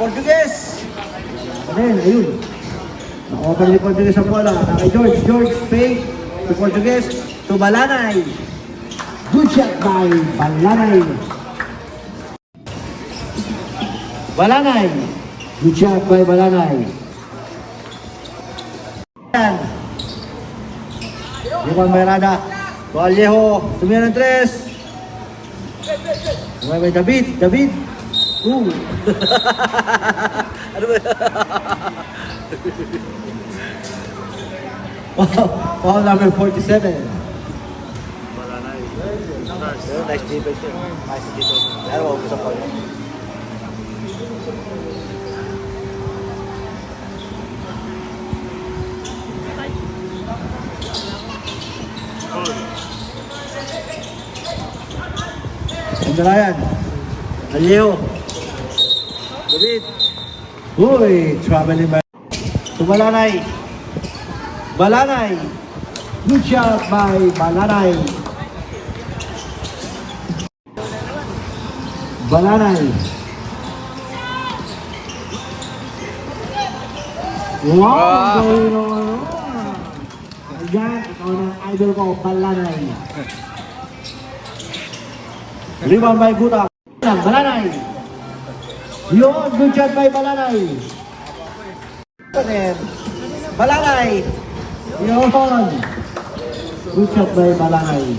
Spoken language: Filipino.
Portuguese. Ayun. Naka-open ni Portuguese ang bola. Kay George. George, fake. To Portuguese. To Balanay. Good shot by Balanay. Balanay. Good shot by Balanay. Yan. Yukan Mayrada. To Alejo. Tumira ng 3. May David. David. Ano ba? Foul number 47. Nice defense. Nice defense. Pero wag mo sa foul. Andalayan. Aleo. David. Uy, traveling by. To Balanay. Balanay. Good shot by Balanay. Balanay. Wow! Going on. Ayan, ikaw ng idol ko, Balanay. Rebound by Guta. Balanay. Yun, good shot by Balanay. Balanay. Yun. Good shot by Balanay.